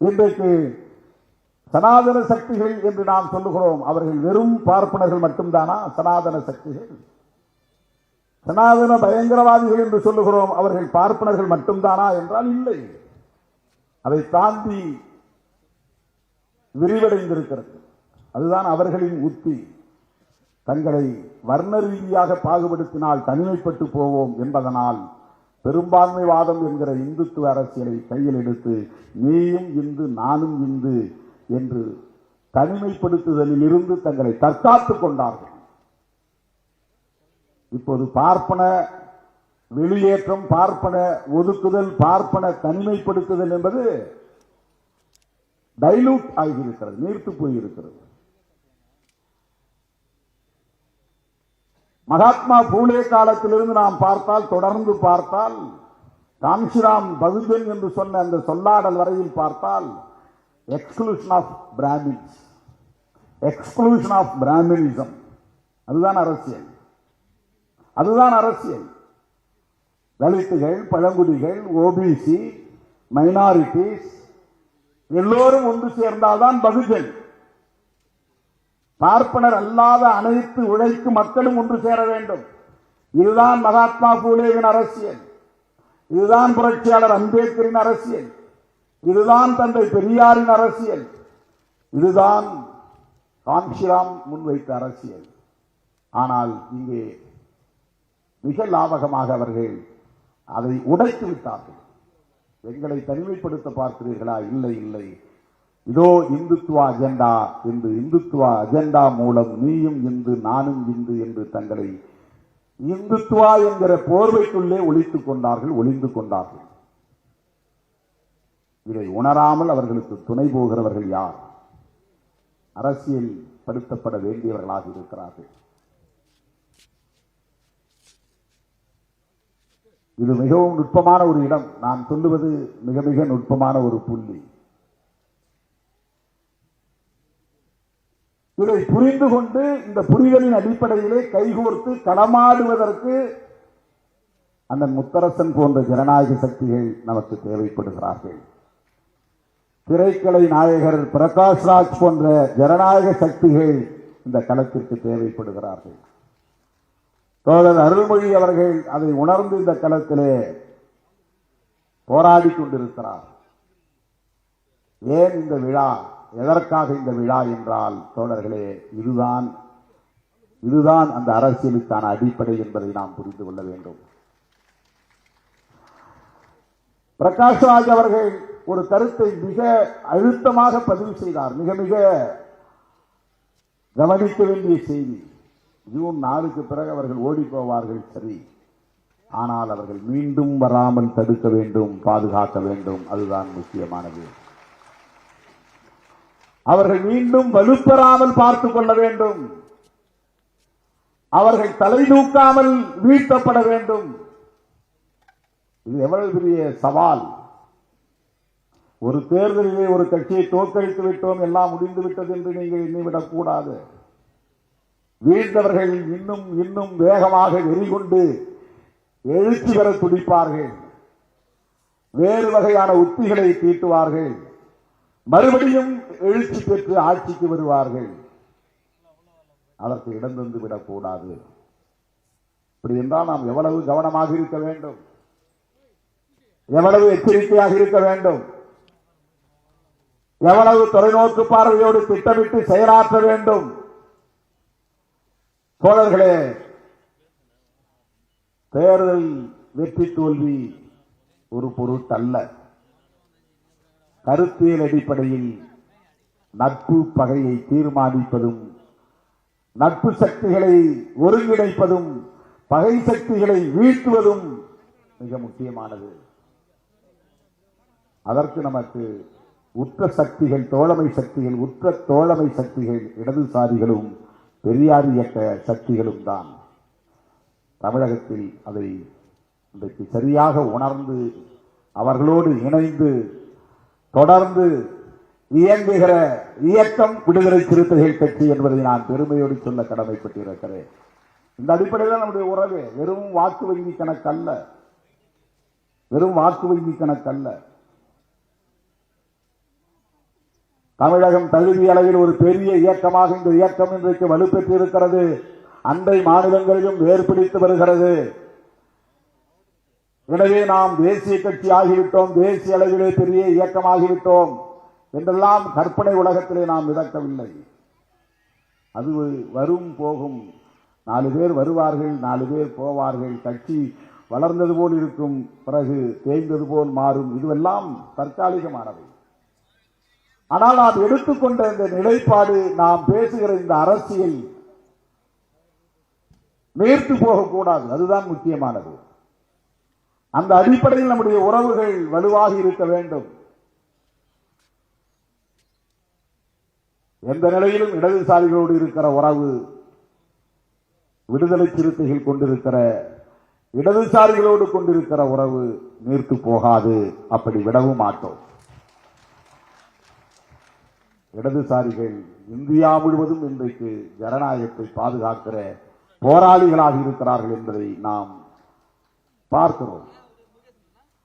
இன்றைக்கு சனாதன சக்திகள் என்று நாம் சொல்லுகிறோம். அவர்கள் வெறும் பார்ப்பனர்கள் மட்டும்தானா சனாதன சக்திகள்? சனாதன பயங்கரவாதிகள் என்று சொல்லுகிறோம், அவர்கள் பார்ப்பனர்கள் மட்டும்தானா என்றால் இல்லை. அதை தாண்டி விரிவடைந்திருக்கிறது. அதுதான் அவர்களின் உத்தி. தங்களை வர்ண ரீதியாக பாகுபடுத்தினால் தனிமைப்பட்டு போவோம் என்பதனால் பெரும்பான்மைவாதம் என்கிற இந்துத்துவ அரசியலை கையில் எடுத்து நீயும் இந்து நானும் இந்து என்று தனிமைப்படுத்துதலில் இருந்து தங்களை தற்காத்துக் கொண்டார்கள். இப்போது பார்ப்பன வெளியேற்றம், பார்ப்பன ஒதுக்குதல், பார்ப்பன தனிமைப்படுத்துதல் என்பது டைலூட் ஆகியிருக்கிறது, நீர்த்து போயிருக்கிறது. மகாத்மா பூலே காலத்திலிருந்து நாம் பார்த்தால், தொடர்ந்து பார்த்தால், காஞ்சிராம் பகுஜன் என்று சொன்ன அந்த சொல்லாடல் வரையில் பார்த்தால் exclusion of Brahmins, exclusion of Brahminism, அதுதான் அரசியல். அதுதான் அரசியல். தலித்துகள், பழங்குடிகள், ஓபிசி, மைனாரிட்டிஸ் எல்லோரும் ஒன்று சேர்ந்தால்தான் பகுஜன். பார்ப்பனர் அல்லாத அனைத்து உழைக்கும் மக்களும் ஒன்று சேர வேண்டும். இதுதான் மகாத்மா பூலேவின் அரசியல். இதுதான் புரட்சியாளர் அம்பேத்கரின் அரசியல். இதுதான் தந்தை பெரியாரின் அரசியல். இதுதான் காஞ்சிராம் முன்வைத்த அரசியல். ஆனால் இங்கே மிக லாபகமாக அவர்கள் அதை உடைத்து விட்டார்கள். எங்களை தனிமைப்படுத்த பார்க்கிறீர்களா? இல்லை இல்லை, இதோ இந்துத்துவ அஜெண்டா என்று இந்துத்துவ அஜெண்டா மூலம் நீயும் இந்து நானும் இந்து என்று தங்களை இந்துத்துவா என்கிற போர்வைக்குள்ளே ஒளித்துக் கொண்டார்கள், ஒளிந்து கொண்டார்கள். இதை உணராமல் அவர்களுக்கு துணை போகிறவர்கள் யார்? அரசியல் படுத்தப்பட வேண்டியவர்களாக இருக்கிறார்கள். இது மிகவும் நுட்பமான ஒரு இடம். நான் சொல்லுவது மிக மிக நுட்பமான ஒரு புள்ளி. இதை புரிந்து கொண்டு இந்த புரிதலின் அடிப்படையிலே கைகோர்த்து களமாடுவதற்கு அந்த முத்தரசன் போன்ற ஜனநாயக சக்திகள் நமக்கு தேவைப்படுகிறார்கள். திரைக்கலை நாயகர் பிரகாஷ் ராஜ் போன்ற ஜனநாயக சக்திகள் இந்த களத்திற்கு தேவைப்படுகிறார்கள். தோழர் அருள்மொழி அவர்கள் அதை உணர்ந்து இந்த களத்திலே போராடி கொண்டிருக்கிறார். ஏன் இந்த விழா, எதற்காக இந்த விழா என்றால் தோழர்களே, இதுதான் அந்த அரசியலுக்கான அடிப்படை என்பதை நாம் புரிந்து கொள்ள வேண்டும். பிரகாஷ் ராஜ் அவர்கள் ஒரு கருத்தை மிக அழுத்தமாக பதிவு செய்தார். மிக மிக கவனிக்க வேண்டிய செய்தி. ஜூன் 4க்கு பிறகு அவர்கள் ஓடி போவார்கள், சரி, ஆனால் அவர்கள் மீண்டும் வராமல் தடுக்க வேண்டும், பாதுகாக்க வேண்டும். அதுதான் முக்கியமானது. அவர்கள் மீண்டும் வலுப்பெறாமல் பார்த்துக் கொள்ள வேண்டும். அவர்கள் தலை தூக்காமல் வீழ்த்தப்பட வேண்டும். இது எவ்வளவு பெரிய சவால்! ஒரு தேர்தலிலே ஒரு கட்சியை தோற்கடித்து விட்டோம், எல்லாம் முடிந்து விட்டது என்று நீங்கள் எண்ணிவிடக் கூடாது. வீழ்ந்தவர்கள் இன்னும் இன்னும் வேகமாக வெறிகொண்டு எழுச்சி பெற துடிப்பார்கள். வேறு வகையான உத்திகளை தீட்டுவார்கள். மறுபடியும் எழுச்சி பெற்று ஆட்சிக்கு வருவார்கள். அதற்கு இடம் தந்து விடக்கூடாது. இப்படி என்றால் நாம் எவ்வளவு கவனமாக இருக்க வேண்டும், எவ்வளவு எச்சரிக்கையாக இருக்க வேண்டும், எவ்வளவு தொலைநோக்கு பார்வையோடு திட்டமிட்டு செயலாற்ற வேண்டும். தோழர்களே, தேர்தல் வெற்றி தோல்வி ஒரு பொருட்டல்ல. கருத்தியல் அடிப்படையில் நட்பு பகையை தீர்மானிப்பதும், நட்பு சக்திகளை ஒருங்கிணைப்பதும், பகை சக்திகளை வீழ்த்துவதும் மிக முக்கியமானது. அதற்கு நமக்கு உற்ற சக்திகள், தோழமை சக்திகள், உற்ற தோழமை சக்திகள் இடதுசாரிகளும் பெரியார் இயக்க சக்திகளும் தான். தமிழகத்தில் அதை இன்றைக்கு சரியாக உணர்ந்து அவர்களோடு இணைந்து தொடர்ந்து இயங்குகிற இயக்கம் விடுதலை சிறுத்தைகள் கட்சி என்பதை நான் பெருமையோடு சொல்ல கடமைப்பட்டிருக்கிறேன். இந்த அடிப்படையில் நம்முடைய உறவு வெறும் வாக்கு வங்கி கணக்கல்ல, வெறும் வாக்கு வங்கி கணக்கல்ல. தமிழகம் தகுதி அளவில் ஒரு பெரிய இயக்கமாக இந்த இயக்கம் இன்றைக்கு வலுப்பெற்றிருக்கிறது. அண்டை மாநிலங்களிலும் வேர் பிடித்து வருகிறது. எனவே நாம் தேசிய கட்சி ஆகிவிட்டோம், தேசிய அளவிலே பெரிய இயக்கமாகிவிட்டோம் என்றெல்லாம் கற்பனை உலகத்திலே நாம் மிதக்கவில்லை. அது வரும் போகும். 4 பேர் வருவார்கள், 4 பேர் போவார்கள். கட்சி வளர்ந்தது போல் இருக்கும், பிறகு தேய்ந்தது போல் மாறும். இதுவெல்லாம் தற்காலிகமானவை. ஆனால் நாம் எடுத்துக்கொண்ட இந்த நிலைப்பாடு, நாம் பேசுகிற இந்த அரசியல் நேர்த்து போகக்கூடாது. அதுதான் முக்கியமானது. அந்த அடிப்படையில் நம்முடைய உறவுகள் வலுவாக இருக்க வேண்டும். எந்த நிலையிலும் இடதுசாரிகளோடு இருக்கிற உறவு, விடுதலை சிறுத்தைகள் கொண்டிருக்கிற இடதுசாரிகளோடு கொண்டிருக்கிற உறவு நீர்த்து போகாது. அப்படி விடவும் மாட்டோம். இடதுசாரிகள் இந்தியா முழுவதும் இன்றைக்கு ஜனநாயகத்தை பாதுகாக்கிற போராளிகளாக இருக்கிறார்கள் என்பதை நாம் பார்க்கிறோம்.